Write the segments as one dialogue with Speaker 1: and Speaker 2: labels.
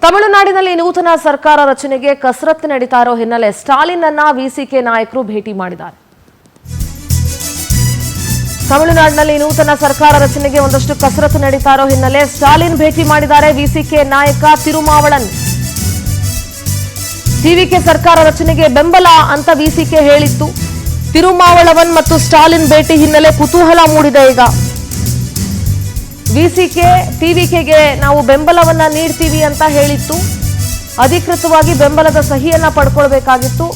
Speaker 1: ತಮಿಳುನಾಡಿನಲ್ಲಿ ನೂತನ ಸರ್ಕಾರ ರಚನೆಗೆ ಕಸರತ್ತು ನಡೀತಾ ಇರೋ ಹಿನ್ನೆಲೆ ಸ್ಟಾಲಿನ್ ಅನ್ನ ವಿಸಿಕೆ ನಾಯಕರು ಭೇಟಿ ಮಾಡಿದ್ದಾರೆ. ತಮಿಳುನಾಡಿನಲ್ಲಿ ನೂತನ ಸರ್ಕಾರ ರಚನೆಗೆ ಒಂದಷ್ಟು ಕಸರತ್ತು ನಡೀತಾ ಇರೋ ಹಿನ್ನೆಲೆ ಸ್ಟಾಲಿನ್ ಭೇಟಿ ಮಾಡಿದ್ದಾರೆ. ವಿಸಿಕೆ ನಾಯಕ ತಿರುಮಾವಳನ್ ಟಿವಿಕೆ ಸರ್ಕಾರ ರಚನೆಗೆ ಬೆಂಬಲ ಅಂತ ವಿಸಿಕೆ ಹೇಳಿತ್ತು. ತಿರುಮಾವಳವನ್ ಮತ್ತು ಸ್ಟಾಲಿನ್ ಭೇಟಿ ಹಿನ್ನೆಲೆ ಕುತೂಹಲ ಮೂಡಿದೆ. ಈಗ ವಿಸಿಕೆ ಟಿವಿಕೆಗೆ ನಾವು ಬೆಂಬಲವನ್ನ ನೀಡ್ತೀವಿ ಅಂತ ಹೇಳಿತ್ತು. ಅಧಿಕೃತವಾಗಿ ಬೆಂಬಲದ ಸಹಿಯನ್ನ ಪಡ್ಕೊಳ್ಬೇಕಾಗಿತ್ತು.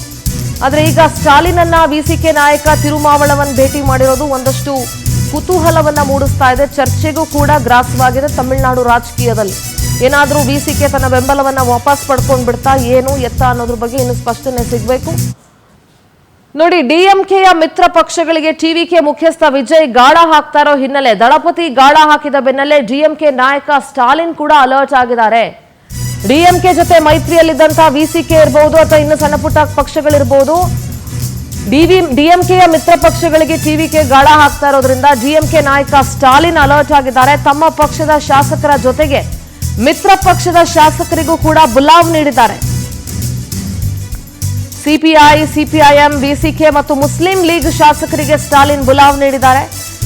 Speaker 1: ಆದರೆ ಈಗ ಸ್ಟಾಲಿನ್ ಅನ್ನ ವಿಸಿಕೆ ನಾಯಕ ತಿರುಮಾವಳವನ್ ಭೇಟಿ ಮಾಡಿರೋದು ಒಂದಷ್ಟು ಕುತೂಹಲವನ್ನ ಮೂಡಿಸ್ತಾ ಇದೆ. ಚರ್ಚೆಗೂ ಕೂಡ ಗ್ರಾಸವಾಗಿದೆ ತಮಿಳುನಾಡು ರಾಜಕೀಯದಲ್ಲಿ. ಏನಾದರೂ ವಿಸಿಕೆ ತನ್ನ ಬೆಂಬಲವನ್ನ ವಾಪಸ್ ಪಡ್ಕೊಂಡು ಬಿಡ್ತಾ ಏನು ಎತ್ತ ಅನ್ನೋದ್ರ ಬಗ್ಗೆ ಇನ್ನು ಸ್ಪಷ್ಟನೆ ಸಿಗಬೇಕು. ನೋಡಿ, ಡಿಎಂಕೆಯ ಮಿತ್ರ ಪಕ್ಷಗಳಿಗೆ ಟಿವಿಕೆ ಮುಖ್ಯಸ್ಥ ವಿಜಯ್ ಗಾಳ ಹಾಕ್ತಾ ಇರೋ ಹಿನ್ನೆಲೆ, ದಳಪತಿ ಗಾಳ ಹಾಕಿದ ಬೆನ್ನಲ್ಲೇ ಡಿಎಂಕೆ ನಾಯಕ ಸ್ಟಾಲಿನ್ ಕೂಡ ಅಲರ್ಟ್ ಆಗಿದ್ದಾರೆ. ಡಿಎಂಕೆ ಜೊತೆ ಮೈತ್ರಿಯಲ್ಲಿದ್ದಂತಹ ವಿಸಿಕೆ ಇರಬಹುದು ಅಥವಾ ಇನ್ನು ಸಣ್ಣ ಪುಟ್ಟ ಪಕ್ಷಗಳಿರಬಹುದು, ಡಿಎಂಕೆಯ ಮಿತ್ರ ಪಕ್ಷಗಳಿಗೆ ಟಿವಿಕೆ ಗಾಳ ಹಾಕ್ತಾ ಇರೋದ್ರಿಂದ ಡಿಎಂಕೆ ನಾಯಕ ಸ್ಟಾಲಿನ್ ಅಲರ್ಟ್ ಆಗಿದ್ದಾರೆ. ತಮ್ಮ ಪಕ್ಷದ ಶಾಸಕರ ಜೊತೆಗೆ ಮಿತ್ರ ಪಕ್ಷದ ಶಾಸಕರಿಗೂ ಕೂಡ ಬುಲಾವ್ ನೀಡಿದ್ದಾರೆ. ಸಿಪಿಐ, ಸಿಪಿಐಎಂ, ವಿಸಿಕೆ ಮತ್ತು ಮುಸ್ಲಿಂ ಲೀಗ್ ಶಾಸಕರಿಗೆ ಸ್ಟಾಲಿನ್ ಬುಲಾವ್ ನೀಡಿದ್ದಾರೆ.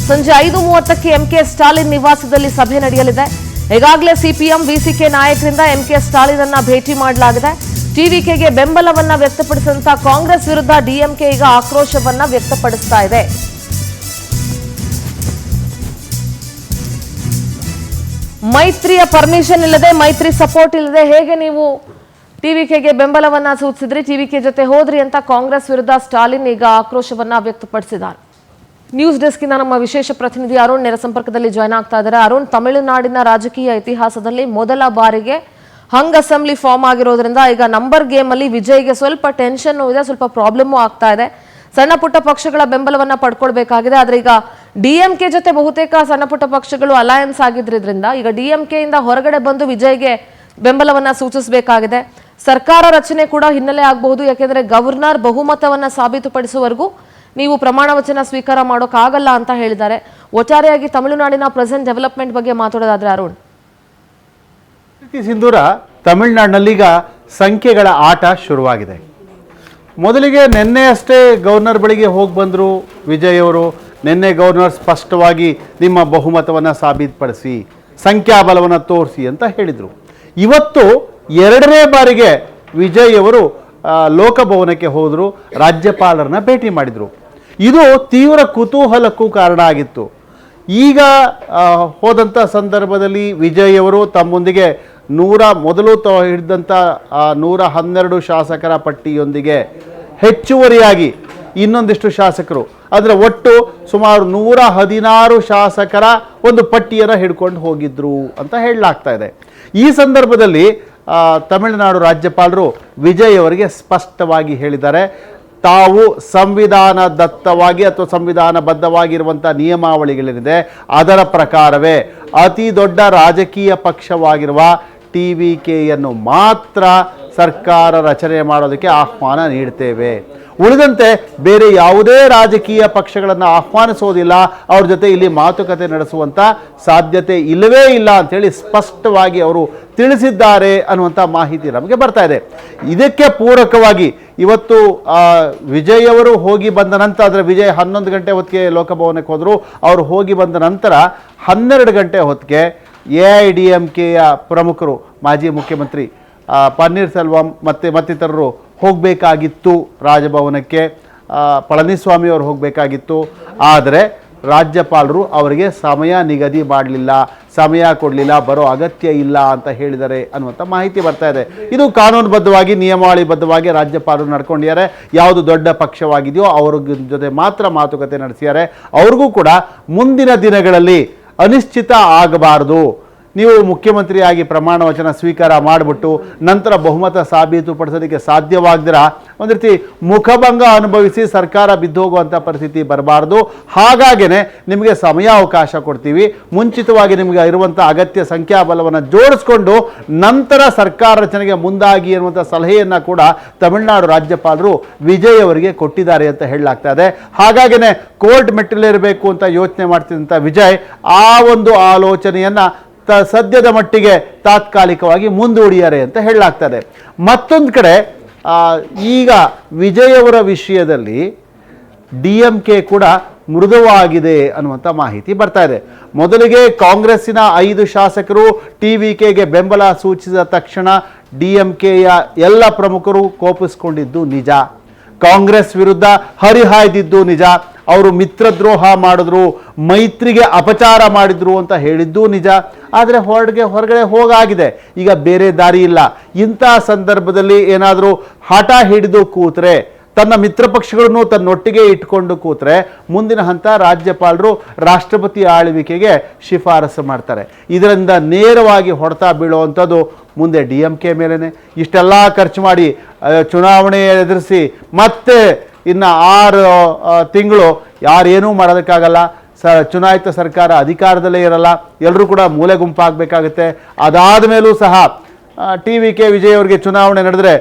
Speaker 1: ಸಂಜೆ 5:30ಕ್ಕೆ ಎಂಕೆ ಸ್ಟಾಲಿನ್ ನಿವಾಸದಲ್ಲಿ ಸಭೆ ನಡೆಯಲಿದೆ. ಈಗಾಗಲೇ ಸಿಪಿಎಂ, ವಿಸಿಕೆ ನಾಯಕರಿಂದ ಎಂಕೆ ಸ್ಟಾಲಿನ್ ಅನ್ನ ಭೇಟಿ ಮಾಡಲಾಗಿದೆ. ಟಿವಿಕೆಗೆ ಬೆಂಬಲವನ್ನ ವ್ಯಕ್ತಪಡಿಸಿದಂತ ಕಾಂಗ್ರೆಸ್ ವಿರುದ್ಧ ಡಿಎಂಕೆ ಈಗ ಆಕ್ರೋಶವನ್ನ ವ್ಯಕ್ತಪಡಿಸ್ತಾ ಇದೆ. ಮೈತ್ರಿಯ ಪರ್ಮಿಷನ್ ಇಲ್ಲದೆ, ಮೈತ್ರಿ ಸಪೋರ್ಟ್ ಇಲ್ಲದೆ ಹೇಗೆ ನೀವು ಟಿವಿಕೆಗೆ ಬೆಂಬಲವನ್ನ ಸೂಚಿಸಿದ್ರಿ, ಟಿವಿಕೆ ಜೊತೆ ಹೋದ್ರಿ ಅಂತ ಕಾಂಗ್ರೆಸ್ ವಿರುದ್ಧ ಸ್ಟಾಲಿನ್ ಈಗ ಆಕ್ರೋಶವನ್ನ ವ್ಯಕ್ತಪಡಿಸಿದ್ದಾರೆ. ನ್ಯೂಸ್ ಡೆಸ್ಕ್ ಇಂದ ನಮ್ಮ ವಿಶೇಷ ಪ್ರತಿನಿಧಿ ಅರುಣ್ ನೇರ ಸಂಪರ್ಕದಲ್ಲಿ ಜಾಯ್ನ್ ಆಗ್ತಾ ಇದ್ದಾರೆ. ಅರುಣ್, ತಮಿಳುನಾಡಿನ ರಾಜಕೀಯ ಇತಿಹಾಸದಲ್ಲಿ ಮೊದಲ ಬಾರಿಗೆ ಹಂಗ್ ಅಸೆಂಬ್ಲಿ ಫಾರ್ಮ್ ಆಗಿರೋದ್ರಿಂದ ಈಗ ನಂಬರ್ ಗೇಮ್ ಅಲ್ಲಿ ವಿಜಯ್ಗೆ ಸ್ವಲ್ಪ ಟೆನ್ಷನ್ ಇದೆ, ಸ್ವಲ್ಪ ಪ್ರಾಬ್ಲಮ್ ಆಗ್ತಾ ಇದೆ. ಸಣ್ಣ ಪುಟ್ಟ ಪಕ್ಷಗಳ ಬೆಂಬಲವನ್ನ ಪಡ್ಕೊಳ್ಬೇಕಾಗಿದೆ. ಆದ್ರೆ ಈಗ ಡಿಎಂಕೆ ಜೊತೆ ಬಹುತೇಕ ಸಣ್ಣ ಪುಟ್ಟ ಪಕ್ಷಗಳು ಅಲಯನ್ಸ್ ಆಗಿದ್ರಿಂದ ಈಗ ಡಿಎಂಕೆ ಇಂದ ಹೊರಗಡೆ ಬಂದು ವಿಜಯ್ಗೆ ಬೆಂಬಲವನ್ನ ಸೂಚಿಸಬೇಕಾಗಿದೆ. ಸರ್ಕಾರ ರಚನೆ ಕೂಡ ಹಿನ್ನೆಲೆ ಆಗಬಹುದು, ಯಾಕೆಂದ್ರೆ ಗವರ್ನರ್ ಬಹುಮತವನ್ನ ಸಾಬೀತುಪಡಿಸುವವರೆಗೂ ನೀವು ಪ್ರಮಾಣ ವಚನ ಸ್ವೀಕಾರ ಮಾಡೋಕ್ಕಾಗಲ್ಲ ಅಂತ ಹೇಳಿದ್ದಾರೆ. ಒಟ್ಟಾರೆಯಾಗಿ ತಮಿಳುನಾಡಿನ ಪ್ರೆಸೆಂಟ್ ಡೆವಲಪ್ಮೆಂಟ್ ಬಗ್ಗೆ ಮಾತಾಡೋದಾದ್ರೆ ಅರುಣ್.
Speaker 2: ಸಿಂಧೂರ, ತಮಿಳುನಾಡಿನಲ್ಲೀಗ ಸಂಖ್ಯೆಗಳ ಆಟ ಶುರುವಾಗಿದೆ. ಮೊದಲಿಗೆ ನಿನ್ನೆ ಅಷ್ಟೇ ಗವರ್ನರ್ ಬಳಿಗೆ ಹೋಗಿ ಬಂದರು ವಿಜಯ್ ಅವರು. ನಿನ್ನೆ ಗವರ್ನರ್ ಸ್ಪಷ್ಟವಾಗಿ ನಿಮ್ಮ ಬಹುಮತವನ್ನು ಸಾಬೀತುಪಡಿಸಿ, ಸಂಖ್ಯಾಬಲವನ್ನು ತೋರಿಸಿ ಅಂತ ಹೇಳಿದರು. ಇವತ್ತು ಎರಡನೇ ಬಾರಿಗೆ ವಿಜಯ್ ಅವರು ಲೋಕಭವನಕ್ಕೆ ಹೋದರು, ರಾಜ್ಯಪಾಲರನ್ನ ಭೇಟಿ ಮಾಡಿದರು. ಇದು ತೀವ್ರ ಕುತೂಹಲಕ್ಕೂ ಕಾರಣ ಆಗಿತ್ತು. ಈಗ ಹೋದಂಥ ಸಂದರ್ಭದಲ್ಲಿ ವಿಜಯ್ ಅವರು ತಮ್ಮೊಂದಿಗೆ ಮೊದಲು ಹಿಡಿದಂಥ 112 ಶಾಸಕರ ಪಟ್ಟಿಯೊಂದಿಗೆ ಹೆಚ್ಚುವರಿಯಾಗಿ ಇನ್ನೊಂದಿಷ್ಟು ಶಾಸಕರು, ಅಂದರೆ ಒಟ್ಟು ಸುಮಾರು 116 ಶಾಸಕರ ಒಂದು ಪಟ್ಟಿಯನ್ನು ಹಿಡ್ಕೊಂಡು ಹೋಗಿದ್ರು ಅಂತ ಹೇಳಲಾಗ್ತಾ ಇದೆ. ಈ ಸಂದರ್ಭದಲ್ಲಿ ತಮಿಳುನಾಡು ರಾಜ್ಯಪಾಲರು ವಿಜಯ್ ಅವರಿಗೆ ಸ್ಪಷ್ಟವಾಗಿ ಹೇಳಿದ್ದಾರೆ, ತಾವು ಸಂವಿಧಾನದತ್ತವಾಗಿ ಅಥವಾ ಸಂವಿಧಾನಬದ್ಧವಾಗಿರುವಂಥ ನಿಯಮಾವಳಿಗಳೇನಿದೆ ಅದರ ಪ್ರಕಾರವೇ ಅತಿ ದೊಡ್ಡ ರಾಜಕೀಯ ಪಕ್ಷವಾಗಿರುವ ಟಿವಿಕೆಯನ್ನು ಮಾತ್ರ ಸರ್ಕಾರ ರಚನೆ ಮಾಡೋದಕ್ಕೆ ಆಹ್ವಾನ ನೀಡ್ತೇವೆ. ಉಳಿದಂತೆ ಬೇರೆ ಯಾವುದೇ ರಾಜಕೀಯ ಪಕ್ಷಗಳನ್ನು ಆಹ್ವಾನಿಸೋದಿಲ್ಲ, ಅವ್ರ ಜೊತೆ ಇಲ್ಲಿ ಮಾತುಕತೆ ನಡೆಸುವಂಥ ಸಾಧ್ಯತೆ ಇಲ್ಲವೇ ಇಲ್ಲ ಅಂಥೇಳಿ ಸ್ಪಷ್ಟವಾಗಿ ಅವರು ತಿಳಿಸಿದ್ದಾರೆ ಅನ್ನುವಂಥ ಮಾಹಿತಿ ನಮಗೆ ಬರ್ತಾ ಇದೆ. ಇದಕ್ಕೆ ಪೂರಕವಾಗಿ ಇವತ್ತು ವಿಜಯ್ ಅವರು ಹೋಗಿ ಬಂದ ನಂತರ, ಅಂದರೆ ವಿಜಯ್ 11 ಗಂಟೆ ಹೊತ್ತಿಗೆ ಲೋಕಭವನಕ್ಕೆ ಹೋದರು. ಅವರು ಹೋಗಿ ಬಂದ ನಂತರ 12 ಗಂಟೆ ಹೊತ್ತಿಗೆ ಎಐಡಿಎಂಕೆಯ ಪ್ರಮುಖರು, ಮಾಜಿ ಮುಖ್ಯಮಂತ್ರಿ ಪನ್ನೀರ್ಸೆಲ್ವಂ ಮತ್ತಿತರರು ಹೋಗಬೇಕಾಗಿತ್ತು ರಾಜಭವನಕ್ಕೆ. ಪಳನಿಸ್ವಾಮಿ ಅವರು ಹೋಗಬೇಕಾಗಿತ್ತು. ಆದರೆ ರಾಜ್ಯಪಾಲರು ಅವರಿಗೆ ಸಮಯ ನಿಗದಿ ಮಾಡಲಿಲ್ಲ, ಸಮಯ ಕೊಡಲಿಲ್ಲ, ಬರೋ ಅಗತ್ಯ ಇಲ್ಲ ಅಂತ ಹೇಳಿದ್ದಾರೆ ಅನ್ನುವಂಥ ಮಾಹಿತಿ ಬರ್ತಾ ಇದೆ. ಇದು ಕಾನೂನುಬದ್ಧವಾಗಿ, ನಿಯಮಾವಳಿಬದ್ಧವಾಗಿ ರಾಜ್ಯಪಾಲರು ನಡ್ಕೊಂಡಿದ್ದಾರೆ. ಯಾವುದು ದೊಡ್ಡ ಪಕ್ಷವಾಗಿದೆಯೋ ಅವ್ರ ಜೊತೆ ಮಾತ್ರ ಮಾತುಕತೆ ನಡೆಸಿದ್ದಾರೆ. ಅವ್ರಿಗೂ ಕೂಡ ಮುಂದಿನ ದಿನಗಳಲ್ಲಿ ಅನಿಶ್ಚಿತ ಆಗಬಾರದು, ನೀವು ಮುಖ್ಯಮಂತ್ರಿಯಾಗಿ ಪ್ರಮಾಣ ವಚನ ಸ್ವೀಕಾರ ಮಾಡಿಬಿಟ್ಟು ನಂತರ ಬಹುಮತ ಸಾಬೀತುಪಡಿಸೋದಕ್ಕೆ ಸಾಧ್ಯವಾಗದಿರ ಒಂದು ರೀತಿ ಮುಖಭಂಗ ಅನುಭವಿಸಿ ಸರ್ಕಾರ ಬಿದ್ದೋಗುವಂಥ ಪರಿಸ್ಥಿತಿ ಬರಬಾರ್ದು. ಹಾಗಾಗೇ ನಿಮಗೆ ಸಮಯಾವಕಾಶ ಕೊಡ್ತೀವಿ, ಮುಂಚಿತವಾಗಿ ನಿಮಗೆ ಇರುವಂಥ ಅಗತ್ಯ ಸಂಖ್ಯಾಬಲವನ್ನು ಜೋಡಿಸ್ಕೊಂಡು ನಂತರ ಸರ್ಕಾರ ರಚನೆಗೆ ಮುಂದಾಗಿ ಎನ್ನುವಂಥ ಸಲಹೆಯನ್ನು ಕೂಡ ತಮಿಳುನಾಡು ರಾಜ್ಯಪಾಲರು ವಿಜಯ್ ಅವರಿಗೆ ಕೊಟ್ಟಿದ್ದಾರೆ ಅಂತ ಹೇಳಲಾಗ್ತಾ ಇದೆ. ಹಾಗಾಗೇ ಕೋರ್ಟ್ ಮೆಟ್ಟಿಲಿರಬೇಕು ಅಂತ ಯೋಚನೆ ಮಾಡ್ತಿದ್ದಂಥ ವಿಜಯ್ ಆ ಒಂದು ಆಲೋಚನೆಯನ್ನು ಸದ್ಯದ ಮಟ್ಟಿಗೆ ತಾತ್ಕಾಲಿಕವಾಗಿ ಮುಂದೂಡಿದ್ದಾರೆ ಅಂತ ಹೇಳಲಾಗ್ತದೆ. ಮತ್ತೊಂದು ಕಡೆ ಈಗ ವಿಜಯ್ ಅವರ ವಿಷಯದಲ್ಲಿ DMK ಕೂಡ ಮೃದುವಾಗಿದೆ ಅನ್ನುವಂಥ ಮಾಹಿತಿ ಬರ್ತಾ ಇದೆ. ಮೊದಲಿಗೆ ಕಾಂಗ್ರೆಸ್ಸಿನ 5 ಶಾಸಕರು TVKಗೆ ಬೆಂಬಲ ಸೂಚಿಸಿದ ತಕ್ಷಣ DMKಯ ಎಲ್ಲ ಪ್ರಮುಖರು ಕೋಪಿಸ್ಕೊಂಡಿದ್ದು ನಿಜ, ಕಾಂಗ್ರೆಸ್ ವಿರುದ್ಧ ಹರಿಹಾಯ್ದಿದ್ದು ನಿಜ, ಅವರು ಮಿತ್ರದ್ರೋಹ ಮಾಡಿದ್ರು, ಮೈತ್ರಿಗೆ ಅಪಚಾರ ಮಾಡಿದ್ರು ಅಂತ ಹೇಳಿದ್ದು ನಿಜ. ಆದರೆ ಹೊರಗಡೆ ಹೋಗಾಗಿದೆ, ಈಗ ಬೇರೆ ದಾರಿ ಇಲ್ಲ. ಇಂಥ ಸಂದರ್ಭದಲ್ಲಿ ಏನಾದರೂ ಹಠ ಹಿಡಿದು ಕೂತ್ರೆ, ತನ್ನ ಮಿತ್ರ ಪಕ್ಷಗಳನ್ನು ತನ್ನೊಟ್ಟಿಗೆ ಇಟ್ಕೊಂಡು ಕೂತ್ರೆ ಮುಂದಿನ ಹಂತ ರಾಜ್ಯಪಾಲರು ರಾಷ್ಟ್ರಪತಿ ಆಳ್ವಿಕೆಗೆ ಶಿಫಾರಸು ಮಾಡ್ತಾರೆ. ಇದರಿಂದ ನೇರವಾಗಿ ಹೊಡೆತ ಬೀಳುವಂಥದ್ದು ಮುಂದೆ DMK ಮೇಲೇ. ಇಷ್ಟೆಲ್ಲ ಖರ್ಚು ಮಾಡಿ ಚುನಾವಣೆ ಎದುರಿಸಿ ಮತ್ತೆ ಇನ್ನು 6 ತಿಂಗಳು ಯಾರೇನೂ ಮಾಡೋದಕ್ಕಾಗಲ್ಲ. ಚುನಾಯಿತ ಸರ್ಕಾರ ಅಧಿಕಾರದಲ್ಲೇ ಇರಲ್ಲ, ಎಲ್ಲರೂ ಕೂಡ ಮೂಲೆ ಗುಂಪಾಗಬೇಕಾಗುತ್ತೆ. ಅದಾದ ಮೇಲೂ ಸಹ TVK ವಿಜಯ್ ಅವರಿಗೆ ಚುನಾವಣೆ ನಡೆದರೆ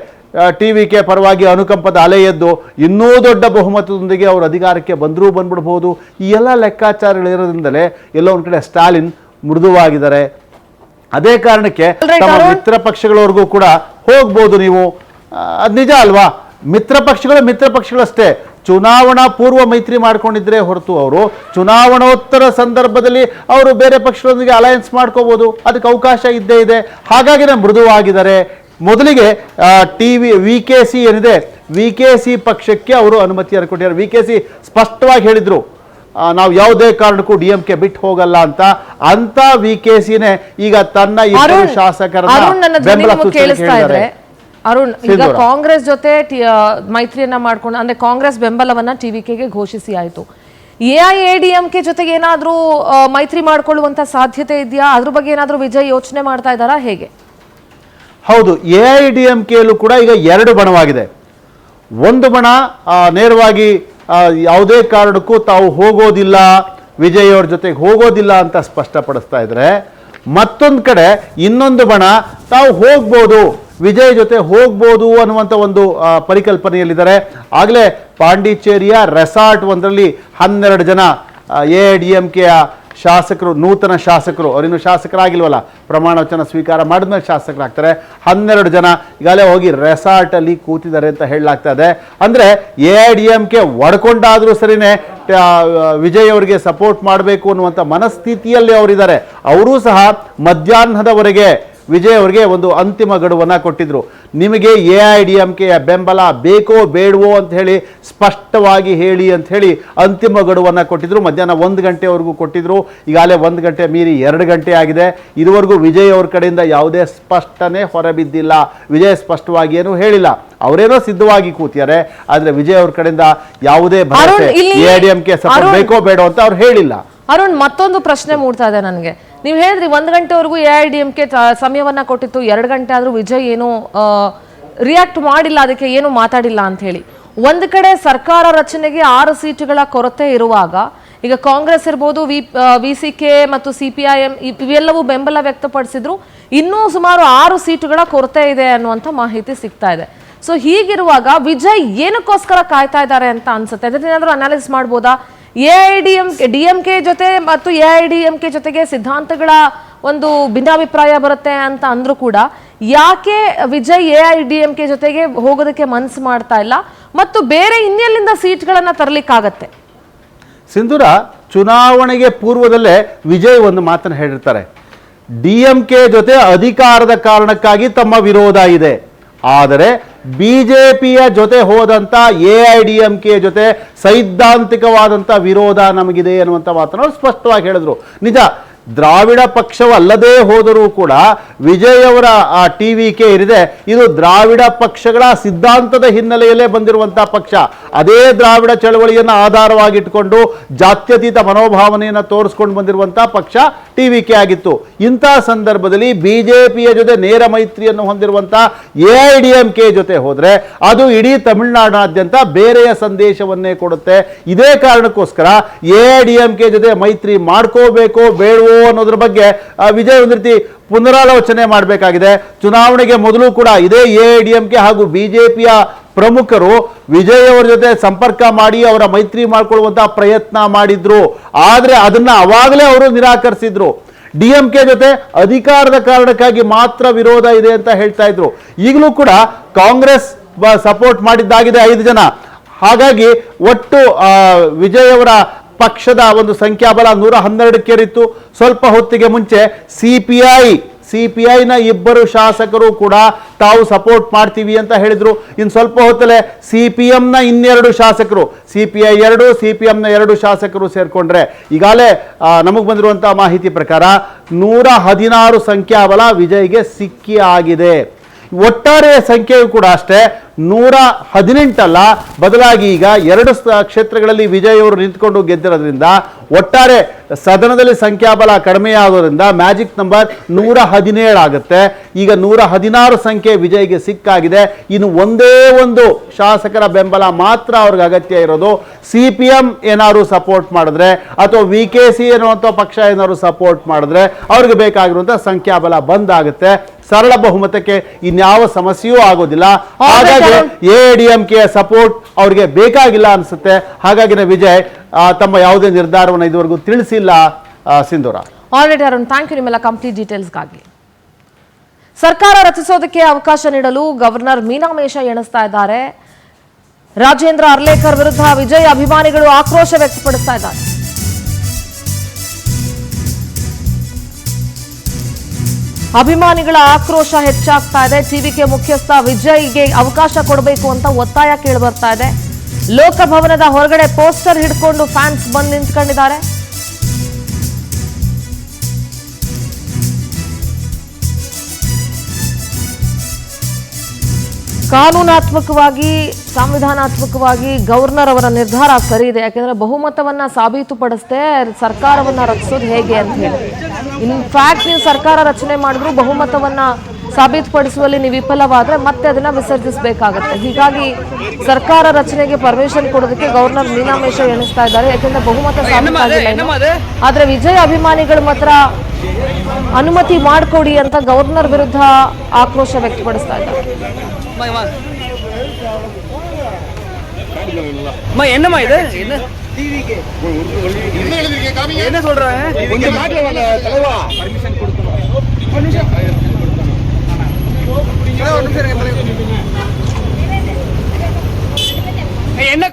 Speaker 2: TVK ಪರವಾಗಿ ಅನುಕಂಪದ ಅಲೆ ಎದ್ದು ಇನ್ನೂ ದೊಡ್ಡ ಬಹುಮತದೊಂದಿಗೆ ಅವರು ಅಧಿಕಾರಕ್ಕೆ ಬಂದ್ಬಿಡ್ಬೋದು. ಈ ಎಲ್ಲ ಲೆಕ್ಕಾಚಾರಗಳಿರೋದ್ರಿಂದಲೇ ಎಲ್ಲೋ ಒಂದು ಕಡೆ ಸ್ಟಾಲಿನ್ ಮೃದುವಾಗಿದ್ದಾರೆ. ಅದೇ ಕಾರಣಕ್ಕೆ ತಮ್ಮ ಮಿತ್ರ ಪಕ್ಷಗಳವರೆಗೂ ಕೂಡ ಹೋಗ್ಬೋದು ನೀವು. ಅದು ನಿಜ ಅಲ್ವಾ? ಮಿತ್ರ ಪಕ್ಷಗಳಷ್ಟೇ ಚುನಾವಣಾ ಪೂರ್ವ ಮೈತ್ರಿ ಮಾಡ್ಕೊಂಡಿದ್ರೆ ಹೊರತು ಅವರು ಚುನಾವಣೋತ್ತರ ಸಂದರ್ಭದಲ್ಲಿ ಅವರು ಬೇರೆ ಪಕ್ಷಗಳೊಂದಿಗೆ ಅಲಯನ್ಸ್ ಮಾಡ್ಕೋಬಹುದು, ಅದಕ್ಕೆ ಅವಕಾಶ ಇದ್ದೇ ಇದೆ. ಹಾಗಾಗಿನೇ ಮೃದುವಾಗಿದ್ದಾರೆ. ಮೊದಲಿಗೆ VKC ಏನಿದೆ, VKC ಪಕ್ಷಕ್ಕೆ ಅವರು ಅನುಮತಿಯನ್ನು ಕೊಟ್ಟಿದ್ದಾರೆ. VKC ಸ್ಪಷ್ಟವಾಗಿ ಹೇಳಿದ್ರು, ನಾವು ಯಾವುದೇ ಕಾರಣಕ್ಕೂ DMK ಬಿಟ್ಟು ಹೋಗಲ್ಲ ಅಂತ VKCನೇ ಈಗ ತನ್ನ 2 ಶಾಸಕರನ್ನ ಬೆಂಬಲ ಸೂಚಿಸಿದ್ದಾರೆ.
Speaker 1: ಅರುಣ್, ಈಗ ಕಾಂಗ್ರೆಸ್ ಜೊತೆ ಮೈತ್ರಿಯನ್ನ ಮಾಡ್ಕೊಂಡು, ಅಂದ್ರೆ ಕಾಂಗ್ರೆಸ್ ಬೆಂಬಲವನ್ನ TVKಗೆ ಘೋಷಿಸಿ ಆಯ್ತು. AIADMK ಜೊತೆಗೆ ಏನಾದ್ರೂ ಮೈತ್ರಿ ಮಾಡ್ಕೊಳ್ಳುವಂತ ಸಾಧ್ಯತೆ ಇದೆಯಾ? ಅದ್ರ ಬಗ್ಗೆ ಏನಾದ್ರೂ ವಿಜಯ್ ಯೋಚನೆ ಮಾಡ್ತಾ ಇದ್ದಾರಾ, ಹೇಗೆ?
Speaker 2: ಹೌದು, AIADMKಯಲ್ಲೂ ಕೂಡ ಈಗ 2 ಬಣವಾಗಿದೆ. ಒಂದು ಬಣ ನೇರವಾಗಿ ಯಾವುದೇ ಕಾರಣಕ್ಕೂ ತಾವು ಹೋಗೋದಿಲ್ಲ, ವಿಜಯ್ ಅವ್ರ ಜೊತೆಗೆ ಹೋಗೋದಿಲ್ಲ ಅಂತ ಸ್ಪಷ್ಟಪಡಿಸ್ತಾ ಇದ್ದಾರೆ. ಮತ್ತೊಂದು ಕಡೆ ಇನ್ನೊಂದು ಬಣ ತಾವು ಹೋಗ್ಬೋದು, ವಿಜಯ್ ಜೊತೆ ಹೋಗ್ಬೋದು ಅನ್ನುವಂಥ ಒಂದು ಪರಿಕಲ್ಪನೆಯಲ್ಲಿದ್ದಾರೆ. ಆಗಲೇ ಪಾಂಡಿಚೇರಿಯ ರೆಸಾರ್ಟ್ ಒಂದರಲ್ಲಿ 12 ಜನ AIADMKಯ ಶಾಸಕರು, ನೂತನ ಶಾಸಕರು, ಅವರಿನ್ನು ಶಾಸಕರಾಗಿಲ್ವಲ್ಲ, ಪ್ರಮಾಣ ವಚನ ಸ್ವೀಕಾರ ಮಾಡಿದ್ಮೇಲೆ ಶಾಸಕರಾಗ್ತಾರೆ, 12 ಜನ ಈಗಾಗಲೇ ಹೋಗಿ ರೆಸಾರ್ಟಲ್ಲಿ ಕೂತಿದ್ದಾರೆ ಅಂತ ಹೇಳಲಾಗ್ತಾ ಇದೆ. ಅಂದರೆ AIADMK ಒಡ್ಕೊಂಡಾದರೂ ಸರಿನೇ ವಿಜಯ್ ಅವರಿಗೆ ಸಪೋರ್ಟ್ ಮಾಡಬೇಕು ಅನ್ನುವಂಥ ಮನಸ್ಥಿತಿಯಲ್ಲಿ ಅವರಿದ್ದಾರೆ. ಅವರೂ ಸಹ ಮಧ್ಯಾಹ್ನದವರೆಗೆ ವಿಜಯ್ ಅವರಿಗೆ ಒಂದು ಅಂತಿಮ ಗಡುವನ್ನು ಕೊಟ್ಟಿದ್ರು. ನಿಮಗೆ AIADMKಯ ಬೆಂಬಲ ಬೇಕೋ ಬೇಡವೋ ಅಂತ ಹೇಳಿ ಸ್ಪಷ್ಟವಾಗಿ ಹೇಳಿ ಅಂತ ಹೇಳಿ ಅಂತಿಮ ಗಡುವನ್ನು ಕೊಟ್ಟಿದ್ರು. ಮಧ್ಯಾಹ್ನ 1 ಗಂಟೆವರೆಗೂ ಕೊಟ್ಟಿದ್ರು. ಈಗಾಗಲೇ 1 ಗಂಟೆ ಮೀರಿ 2 ಗಂಟೆ ಆಗಿದೆ. ಇದುವರೆಗೂ ವಿಜಯ್ ಅವ್ರ ಕಡೆಯಿಂದ ಯಾವುದೇ ಸ್ಪಷ್ಟನೆ ಹೊರಬಿದ್ದಿಲ್ಲ. ವಿಜಯ್ ಸ್ಪಷ್ಟವಾಗಿ ಏನೂ ಹೇಳಿಲ್ಲ, ಅವರೇನೋ ಸಿದ್ಧವಾಗಿ ಕೂತಿದ್ದಾರೆ. ಆದರೆ ವಿಜಯ್ ಅವ್ರ ಕಡೆಯಿಂದ ಯಾವುದೇ ಭರವಸೆ AIADMK ಸಪೋರ್ಟ್ ಬೇಕೋ ಬೇಡೋ ಅಂತ ಅವ್ರು ಹೇಳಿಲ್ಲ.
Speaker 1: ಅರುಣ್, ಮತ್ತೊಂದು ಪ್ರಶ್ನೆ ಮೂಡ್ತಾ ಇದೆ ನನಗೆ. ನೀವು ಹೇಳಿದ್ರಿ 1 ಗಂಟೆವರೆಗೂ AIADMK ಸಮಯವನ್ನ ಕೊಟ್ಟಿತ್ತು, 2 ಗಂಟೆ ಆದ್ರೂ ವಿಜಯ್ ಏನು ರಿಯಾಕ್ಟ್ ಮಾಡಿಲ್ಲ, ಅದಕ್ಕೆ ಏನು ಮಾತಾಡಿಲ್ಲ ಅಂತ ಹೇಳಿ. ಒಂದು ಕಡೆ ಸರ್ಕಾರ ರಚನೆಗೆ 6 ಸೀಟುಗಳ ಕೊರತೆ ಇರುವಾಗ ಈಗ ಕಾಂಗ್ರೆಸ್ ಇರ್ಬೋದು, VCK ಮತ್ತು CPIM ಇವೆಲ್ಲವೂ ಬೆಂಬಲ ವ್ಯಕ್ತಪಡಿಸಿದ್ರು. ಇನ್ನೂ ಸುಮಾರು 6 ಸೀಟುಗಳ ಕೊರತೆ ಇದೆ ಅನ್ನುವಂಥ ಮಾಹಿತಿ ಸಿಗ್ತಾ ಇದೆ. ಸೊ ಹೀಗಿರುವಾಗ ವಿಜಯ್ ಏನಕ್ಕೋಸ್ಕರ ಕಾಯ್ತಾ ಇದ್ದಾರೆ ಅಂತ ಅನ್ಸುತ್ತೆ? ಅದನ್ನೇನಾದ್ರೂ ಅನಾಲಿಸಿಸ್ ಮಾಡ್ಬೋದಾ? DMK ಜೊತೆ ಮತ್ತು AIADMK ಜೊತೆಗೆ ಸಿದ್ಧಾಂತಗಳ ಒಂದು ಭಿನ್ನಾಭಿಪ್ರಾಯ ಬರುತ್ತೆ ಅಂತ ಅಂದ್ರೂ ಕೂಡ ಯಾಕೆ ವಿಜಯ್ AIADMK ಜೊತೆಗೆ ಹೋಗೋದಕ್ಕೆ ಮನಸ್ಸು ಮಾಡ್ತಾ ಇಲ್ಲ, ಮತ್ತು ಬೇರೆ ಇನ್ನೆಲ್ಲಿಂದ ಸೀಟ್ಗಳನ್ನ ತರಲಿಕ್ಕಾಗತ್ತೆ?
Speaker 2: ಸಿಂಧೂರ, ಚುನಾವಣೆಗೆ ಪೂರ್ವದಲ್ಲೇ ವಿಜಯ್ ಒಂದು ಮಾತನ್ನು ಹೇಳಿರ್ತಾರೆ, DMK ಜೊತೆ ಅಧಿಕಾರದ ಕಾರಣಕ್ಕಾಗಿ ತಮ್ಮ ವಿರೋಧ ಇದೆ, ಆದರೆ BJPಯ ಜೊತೆ ಹೋದಂಥ AIADMK ಜೊತೆ ಸೈದ್ಧಾಂತಿಕವಾದಂಥ ವಿರೋಧ ನಮಗಿದೆ ಅನ್ನುವಂಥ ಮಾತನ್ನು ಅವರು ಸ್ಪಷ್ಟವಾಗಿ ಹೇಳಿದ್ರು. ನಿಜ, ದ್ರಾವಿಡ ಪಕ್ಷವಲ್ಲದೇ ಹೋದರೂ ಕೂಡ ವಿಜಯ್ ಅವರ TVK ಏನಿದೆ, ಇದು ದ್ರಾವಿಡ ಪಕ್ಷಗಳ ಸಿದ್ಧಾಂತದ ಹಿನ್ನೆಲೆಯಲ್ಲೇ ಬಂದಿರುವಂಥ ಪಕ್ಷ. ಅದೇ ದ್ರಾವಿಡ ಚಳವಳಿಯನ್ನು ಆಧಾರವಾಗಿಟ್ಟುಕೊಂಡು ಜಾತ್ಯತೀತ ಮನೋಭಾವನೆಯನ್ನು ತೋರಿಸ್ಕೊಂಡು ಬಂದಿರುವಂಥ ಪಕ್ಷ TVK ಆಗಿತ್ತು. ಇಂಥ ಸಂದರ್ಭದಲ್ಲಿ BJPಯ ಜೊತೆ ನೇರ ಮೈತ್ರಿಯನ್ನು ಹೊಂದಿರುವಂಥ AIADMK ಜೊತೆ ಹೋದರೆ ಅದು ಇಡೀ ತಮಿಳುನಾಡಿನಾದ್ಯಂತ ಬೇರೆಯ ಸಂದೇಶವನ್ನೇ ಕೊಡುತ್ತೆ. ಇದೇ ಕಾರಣಕ್ಕೋಸ್ಕರ AIADMK ಜೊತೆ ಮೈತ್ರಿ ಮಾಡ್ಕೋಬೇಕೋ ಬೇಡವೋ ಅನ್ನೋದ್ರ ಬಗ್ಗೆ ವಿಜಯ್ ಒಂದು ರೀತಿ ಪುನರಾಲೋಚನೆ ಮಾಡಬೇಕಾಗಿದೆ. ಚುನಾವಣೆಗೆ ಮೊದಲು ಕೂಡ ಇದೇ AIADMK ಹಾಗೂ BJPಯ ಪ್ರಮುಖರು ವಿಜಯ್ ಅವರ ಜೊತೆ ಸಂಪರ್ಕ ಮಾಡಿ ಅವರ ಮೈತ್ರಿ ಮಾಡಿಕೊಳ್ಳುವಂತಹ ಪ್ರಯತ್ನ ಮಾಡಿದ್ರು. ಆದರೆ ಅದನ್ನ ಅವಾಗಲೇ ಅವರು ನಿರಾಕರಿಸಿದ್ರು. DMK ಜೊತೆ ಅಧಿಕಾರದ ಕಾರಣಕ್ಕಾಗಿ ಮಾತ್ರ ವಿರೋಧ ಇದೆ ಅಂತ ಹೇಳ್ತಾ ಇದ್ರು. ಈಗಲೂ ಕೂಡ ಕಾಂಗ್ರೆಸ್ ಸಪೋರ್ಟ್ ಮಾಡಿದ್ದಾಗಿದೆ 5 ಜನ. ಹಾಗಾಗಿ ಒಟ್ಟು ವಿಜಯ್ ಅವರ ಪಕ್ಷದ ಒಂದು ಸಂಖ್ಯಾಬಲ 112ಕ್ಕೇರಿತ್ತು. ಸ್ವಲ್ಪ ಹೊತ್ತಿಗೆ ಮುಂಚೆ ಸಿಪಿಐನ 2 ಶಾಸಕರು ಕೂಡ ತಾವು ಸಪೋರ್ಟ್ ಮಾಡ್ತೀವಿ ಅಂತ ಹೇಳಿದ್ರು. ಇನ್ನು ಸ್ವಲ್ಪ ಹೊತ್ತಲ್ಲೇ CPMನ 2 ಶಾಸಕರು, CPI 2, CPMನ 2 ಶಾಸಕರು ಸೇರ್ಕೊಂಡ್ರೆ ಈಗಾಗಲೇ ನಮಗೆ ಬಂದಿರುವಂತಹ ಮಾಹಿತಿ ಪ್ರಕಾರ 116 ಸಂಖ್ಯಾಬಲ ವಿಜಯ್ಗೆ ಸಿಕ್ಕಿ ಆಗಿದೆ. ಒಟ್ಟಾರೆ ಸಂಖ್ಯೆಯು ಕೂಡ ಅಷ್ಟೇ 118 ಅಲ್ಲ, ಬದಲಾಗಿ ಈಗ 2 ಕ್ಷೇತ್ರಗಳಲ್ಲಿ ವಿಜಯ್ ಅವರು ನಿಂತ್ಕೊಂಡು ಗೆದ್ದಿರೋದ್ರಿಂದ ಒಟ್ಟಾರೆ ಸದನದಲ್ಲಿ ಸಂಖ್ಯಾಬಲ ಕಡಿಮೆಯಾಗೋದ್ರಿಂದ ಮ್ಯಾಜಿಕ್ ನಂಬರ್ 117 ಆಗುತ್ತೆ. ಈಗ 116 ಸಂಖ್ಯೆ ವಿಜಯ್ಗೆ ಸಿಕ್ಕಾಗಿದೆ. ಇನ್ನು ಒಂದೇ ಒಂದು ಶಾಸಕರ ಬೆಂಬಲ ಮಾತ್ರ ಅವ್ರಿಗೆ ಅಗತ್ಯ ಇರೋದು. CPM ಏನಾದ್ರು ಸಪೋರ್ಟ್ ಮಾಡಿದ್ರೆ ಅಥವಾ VKC ಎನ್ನುವಂಥ ಪಕ್ಷ ಏನಾದ್ರು ಸಪೋರ್ಟ್ ಮಾಡಿದ್ರೆ ಅವ್ರಿಗೆ ಬೇಕಾಗಿರುವಂಥ ಸಂಖ್ಯಾಬಲ ಬಂದಾಗುತ್ತೆ. ಸರಳ ಬಹುಮತಕ್ಕೆ ಇನ್ಯಾವ ಸಮಸ್ಯೆಯೂ ಆಗೋದಿಲ್ಲ. ಹಾಗಾಗಿ ADMK ಸಪೋರ್ಟ್ ಅವ್ರಿಗೆ ಬೇಕಾಗಿಲ್ಲ ಅನ್ಸುತ್ತೆ. ಹಾಗಾಗಿ ವಿಜಯ್ ತಮ್ಮ ಯಾವುದೇ ನಿರ್ಧಾರವನ್ನು ಇದುವರೆಗೂ ತಿಳಿಸಿಲ್ಲ. ಸಿಂಧೂರ.
Speaker 1: ಆಲ್ರೆಡಿ ಅರುಣ್, ಥ್ಯಾಂಕ್ ಯು ನಿಮ್ಮೆಲ್ಲ ಕಂಪ್ಲೀಟ್ ಡೀಟೇಲ್ಸ್ಗಾಗಿ. ಸರ್ಕಾರ ರಚಿಸೋದಕ್ಕೆ ಅವಕಾಶ ನೀಡಲು ಗವರ್ನರ್ ಮೀನಾಮೇಷ ಎಣಿಸ್ತಾ ಇದ್ದಾರೆ. ರಾಜೇಂದ್ರ ಅರ್ಲೇಕರ್ ವಿರುದ್ಧ ವಿಜಯ್ ಅಭಿಮಾನಿಗಳು ಆಕ್ರೋಶ ವ್ಯಕ್ತಪಡಿಸ್ತಾ ಇದ್ದಾರೆ. ಅಭಿಮಾನಿಗಳ ಆಕ್ರೋಶ ಹೆಚ್ಚಾಗ್ತಾ ಇದೆ. ಟಿವಿಕೆ ಮುಖ್ಯಸ್ಥ ವಿಜಯ್ಗೆ ಅವಕಾಶ ಕೊಡಬೇಕು ಅಂತ ಒತ್ತಾಯ ಕೇಳಿಬರ್ತಾ ಇದೆ. ಲೋಕಭವನದ ಹೊರಗಡೆ ಪೋಸ್ಟರ್ ಹಿಡ್ಕೊಂಡು ಫ್ಯಾನ್ಸ್ ಬಂದು ನಿಂತ್ಕೊಂಡಿದ್ದಾರೆ. ಕಾನೂನಾತ್ಮಕವಾಗಿ, ಸಂವಿಧಾನಾತ್ಮಕವಾಗಿ ಗವರ್ನರ್ ಅವರ ನಿರ್ಧಾರ ಸರಿ ಇದೆ. ಯಾಕೆಂದ್ರೆ ಬಹುಮತವನ್ನ ಸಾಬೀತುಪಡಿಸದೆ ಸರ್ಕಾರವನ್ನ ರಚಿಸೋದು ಹೇಗೆ ಅಂತ ಹೇಳಿ. ಇನ್ಫ್ಯಾಕ್ಟ್ ನೀವು ಸರ್ಕಾರ ರಚನೆ ಮಾಡಿದ್ರು ಬಹುಮತವನ್ನ ಸಾಬೀತುಪಡಿಸುವಲ್ಲಿ ನೀವು ವಿಫಲವಾದ್ರೆ ಮತ್ತೆ ಅದನ್ನ ವಿಸರ್ಜಿಸಬೇಕಾಗತ್ತೆ. ಹೀಗಾಗಿ ಸರ್ಕಾರ ರಚನೆಗೆ ಪರ್ಮಿಷನ್ ಕೊಡೋದಕ್ಕೆ ಗವರ್ನರ್ ಮೀನಾಮೇಷ ಎಣಿಸ್ತಾ ಇದ್ದಾರೆ. ಯಾಕೆಂದ್ರೆ ಬಹುಮತ ಸಾಬೀತಾಗಿಲ್ಲ. ಆದ್ರೆ ವಿಜಯ್ ಅಭಿಮಾನಿಗಳು ಮಾತ್ರ ಅನುಮತಿ ಮಾಡಿಕೊಡಿ ಅಂತ ಗವರ್ನರ್ ವಿರುದ್ಧ ಆಕ್ರೋಶ ವ್ಯಕ್ತಪಡಿಸ್ತಾ ಇದ್ದಾರೆ.
Speaker 3: என்னம்மா இது என்ன சொல்றேன் என்ன